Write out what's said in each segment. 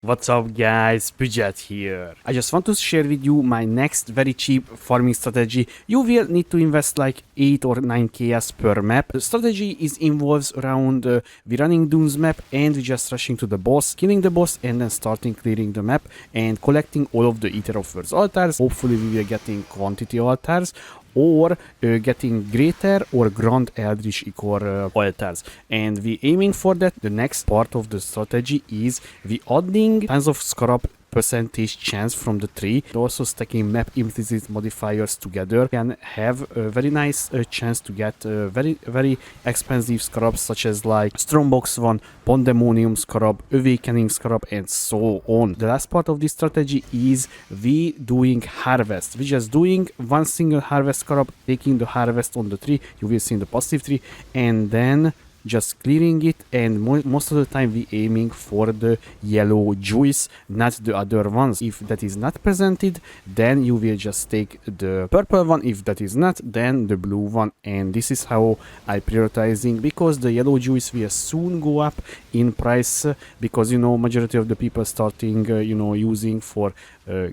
What's up guys, Budget here. I just want to share with you my next very cheap farming strategy. You will need to invest like 8 or 9 KS per map. The strategy involves around we running Dunes map and we just rushing to the boss, killing the boss and then starting clearing the map and collecting all of the Eater of Words altars. Hopefully we will getting quantity altars or getting greater or grand eldritch ichor altars, and we aiming for that. The next part of the strategy is we adding tons of scarab percentage chance from the tree. Also stacking map implicit modifiers together can have a very nice chance to get very expensive scarabs such as like Strombox 1, Pandemonium scarab, Awakening scarab and so on. The last part of this strategy is we doing harvest. We just doing one single harvest scarab, taking the harvest on the tree, you will see in the passive tree, and then just clearing it, and most of the time we aiming for the yellow juice, not the other ones. If that is not presented, then you will just take the purple one. If that is not, then the blue one. And this is how I prioritizing, because the yellow juice will soon go up in price, because you know majority of the people starting using for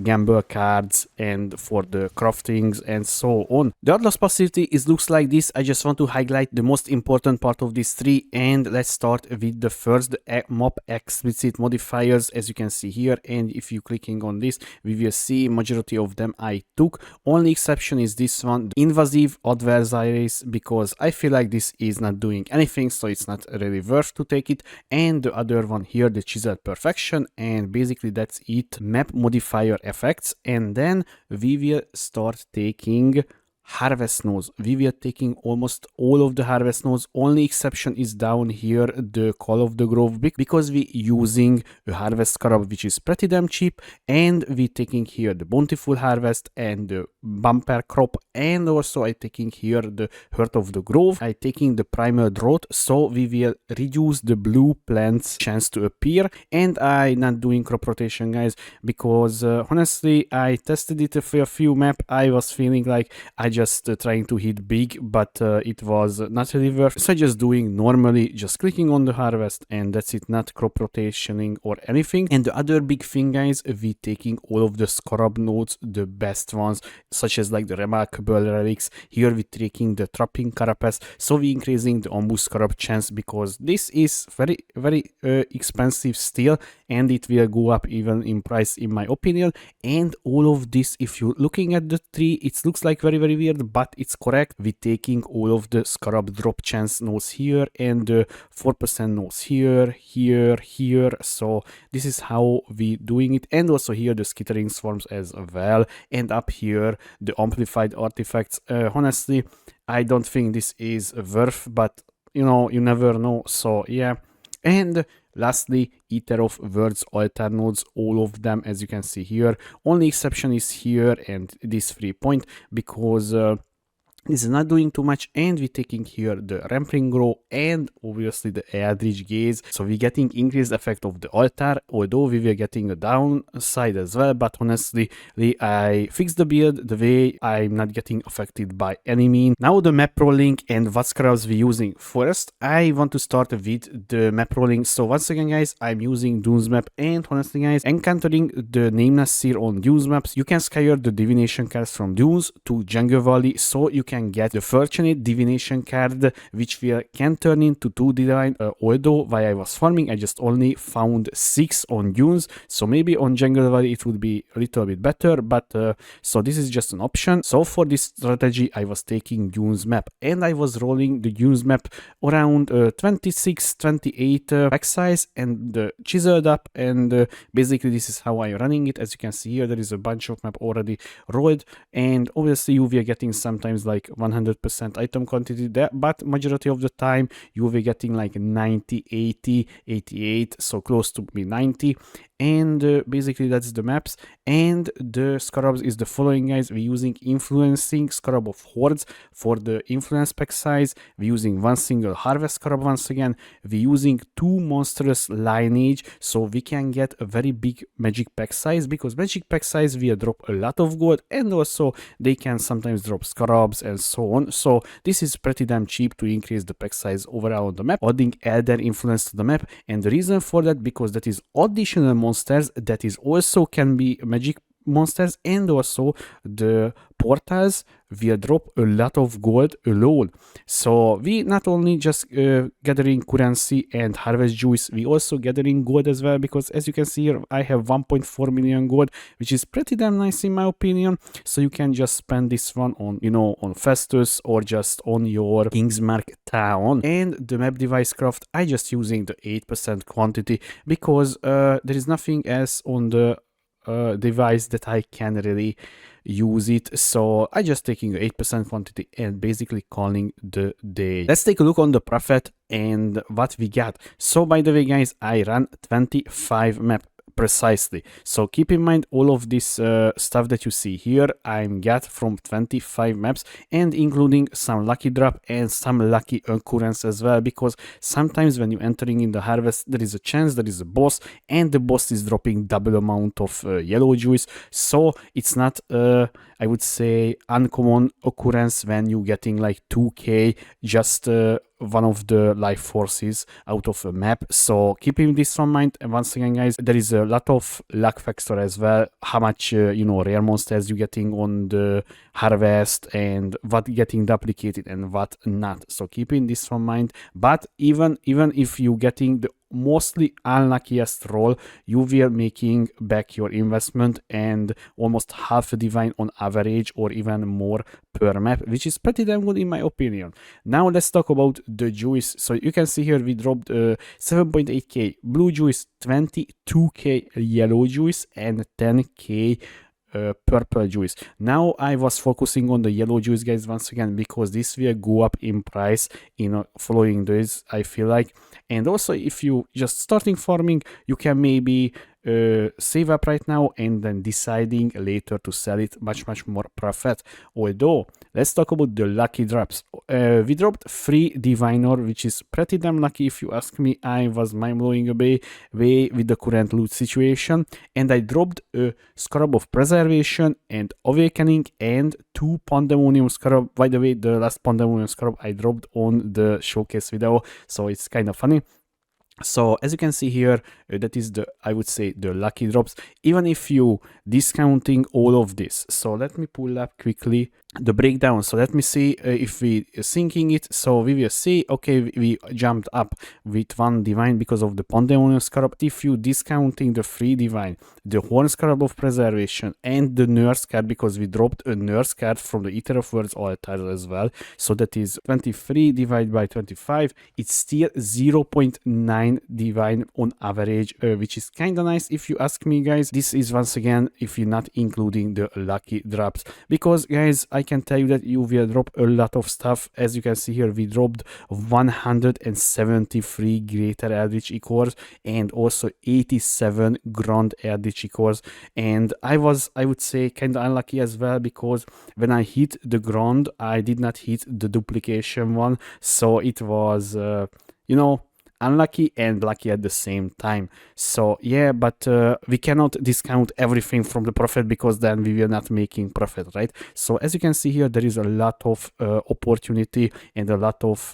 gamble cards and for the craftings and so on. The Atlas passivity looks like this. I just want to highlight the most important part of this tree, and let's start with the first, the map explicit modifiers, as you can see here. And if you clicking on this, we will see majority of them I took. Only exception is this one, the invasive adversaries, because I feel like this is not doing anything, so it's not really worth to take it. And the other one here, the chiseled perfection, and basically that's it. Map modifier effects, and then we will start taking harvest nodes. We were taking almost all of the harvest nodes. Only exception is down here, the Call of the Grove, because we using a harvest scarab which is pretty damn cheap, and we taking here the bountiful harvest and the bumper crop, and also I taking here the Heart of the Grove. I taking the primal drought, so we will reduce the blue plants chance to appear. And I not doing crop rotation, guys, because honestly I tested it for a few map. I was feeling like I just trying to hit big, but it was not really worth. So just doing normally, just clicking on the harvest, and that's it, not crop rotationing or anything. And the other big thing, guys, we taking all of the scarab nodes, the best ones, such as like the remarkable relics. Here we taking the trapping carapace, so we increasing the ambush scarab chance, because this is very expensive still, and it will go up even in price in my opinion. And all of this, if you looking at the tree, it looks like very weird, but it's correct. We taking all of the scarab drop chance nodes here, and 4% nodes here. So this is how we doing it. And also here the skittering swarms as well, and up here the amplified artifacts. Honestly, I don't think this is worth, but you know, you never know. So yeah. And lastly, Eater of Words altar nodes, all of them, as you can see here. Only exception is here and this 3 point, because this is not doing too much. And we're taking here the Rampling Grow and obviously the Eldritch Gaze. So we're getting increased effect of the altar, although we were getting a downside as well. But honestly, I fixed the build the way I'm not getting affected by any mean. Now the map rolling and what scarabs we're using. First, I want to start with the map rolling. So once again, guys, I'm using Dunes map, and honestly, guys, encountering the Nameless Seer on Dunes maps, you can scale the divination cards from Dunes to Jungle Valley, so you can get the Fortunate Divination card, which can turn into 2 divine. Although while I was farming, I just only found 6 on Dunes, so maybe on Jungle Valley it would be a little bit better, but so this is just an option. So for this strategy, I was taking Dunes map, and I was rolling the Dunes map around 26-28 pack size and chiseled up, and basically this is how I'm running it. As you can see here, there is a bunch of map already rolled, and obviously you will getting sometimes like 100% item quantity there, but majority of the time you will be getting like 90, 80, 88, so close to be 90. And basically that's the maps. And the scarabs is the following, guys. We're using influencing scarab of hordes for the influence pack size. We're using one single harvest scarab once again. We're using 2 monstrous lineage, so we can get a very big magic pack size, because magic pack size will drop a lot of gold, and also they can sometimes drop scarabs and so on. So this is pretty damn cheap to increase the pack size overall on the map, adding elder influence to the map. And the reason for that, because that is additional monster monsters that is also can be magic monsters, and also the portals will drop a lot of gold alone. So we not only just gathering currency and harvest juice, we also gathering gold as well, because as you can see here I have 1.4 million gold, which is pretty damn nice in my opinion. So you can just spend this one on, you know, on Festus or just on your Kingsmark town. And the map device craft, I just using the 8% quantity, because there is nothing else on the device that I can really use it. So I just taking 8% quantity and basically calling the day. Let's take a look on the profit and what we got. So by the way guys, I ran 25 map precisely. So keep in mind all of this stuff that you see here I'm got from 25 maps, and including some lucky drop and some lucky occurrence as well, because sometimes when you're entering in the harvest there is a chance there is a boss and the boss is dropping double amount of yellow juice. So it's not I would say uncommon occurrence when you getting like 2k just one of the life forces out of a map. So keeping this in mind, and once again guys, there is a lot of luck factor as well, how much you know, rare monsters you getting on the harvest and what getting duplicated and what not. So keeping this in mind, but even if you getting the mostly unluckiest roll, you will making back your investment and almost half a divine on average, or even more per map, which is pretty damn good in my opinion. Now let's talk about the juice. So you can see here we dropped 7.8k blue juice, 22k yellow juice, and 10k purple juice. Now I was focusing on the yellow juice guys once again, because this will go up in price in following this, I feel like. And also if you just starting farming, you can maybe save up right now and then deciding later to sell it much more profit. Although let's talk about the lucky drops. We dropped 3 diviner, which is pretty damn lucky if you ask me. I was mind-blowing away with the current loot situation, and I dropped a scarab of preservation and awakening and 2 pandemonium scarab. By the way, the last pandemonium scarab I dropped on the showcase video, so it's kind of funny. So as you can see here, that is the, I would say, the lucky drops, even if you discounting all of this. So let me pull up quickly the breakdown. So let me see if we syncing it. So we will see, okay, we jumped up with 1 divine because of the pandemonium scarab. If you discounting the 3 divine, the horn scarab of preservation, and the nurse card, because we dropped a nurse card from the Eater of Words altar as well, so that is 23 divided by 25, it's still 0.9 divine on average, which is kind of nice if you ask me guys. This is once again if you're not including the lucky drops, because guys, I can tell you that you will drop a lot of stuff. As you can see here, we dropped 173 greater eldritch echoes and also 87 grand eldritch echoes. And I would say kind of unlucky as well, because when I hit the ground I did not hit the duplication one, so it was you know, unlucky and lucky at the same time. So yeah, but we cannot discount everything from the profit, because then we will not making profit, right? So as you can see here, there is a lot of opportunity and a lot of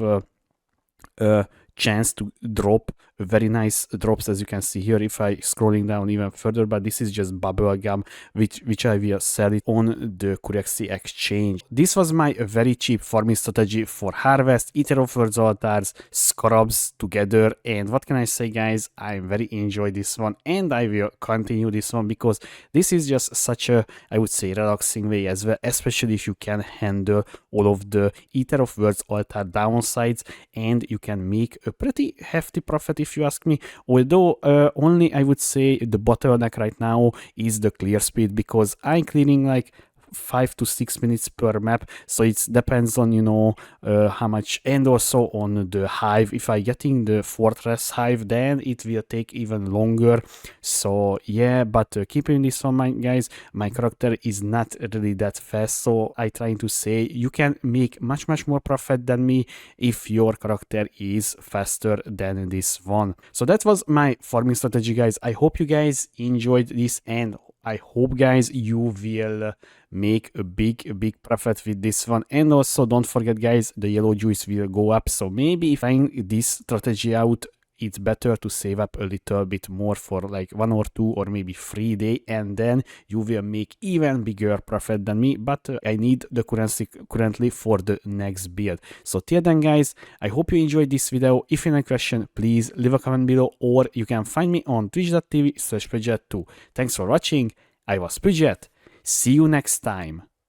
chance to drop very nice drops, as you can see here if I scrolling down even further. But this is just bubble gum which I will sell it on the currency exchange. This was my very cheap farming strategy for harvest, Eater of Words altars, scarabs together. And what can I say guys, I very enjoy this one and I will continue this one, because this is just such a, I would say, relaxing way as well, especially if you can handle all of the Eater of Words altar downsides, and you can make a pretty hefty profit if you ask me. Although only I would say the bottleneck right now is the clear speed, because I'm clearing like 5 to 6 minutes per map, so it depends on, you know, how much, and also on the hive. If I getting the fortress hive, then it will take even longer. So yeah, but keeping this in mind guys, my character is not really that fast, so I trying to say you can make much more profit than me if your character is faster than this one. So that was my farming strategy guys. I hope you guys enjoyed this, and I hope guys you will make a big profit with this one. And also don't forget guys, the yellow juice will go up, so maybe if I find this strategy out it's better to save up a little bit more for like 1 or 2 or maybe 3 days, and then you will make even bigger profit than me. But I need the currency currently for the next build. So till then, guys, I hope you enjoyed this video. If you have a question, please leave a comment below, or you can find me on twitch.tv/Pridget2. Thanks for watching. I was Pridget. See you next time.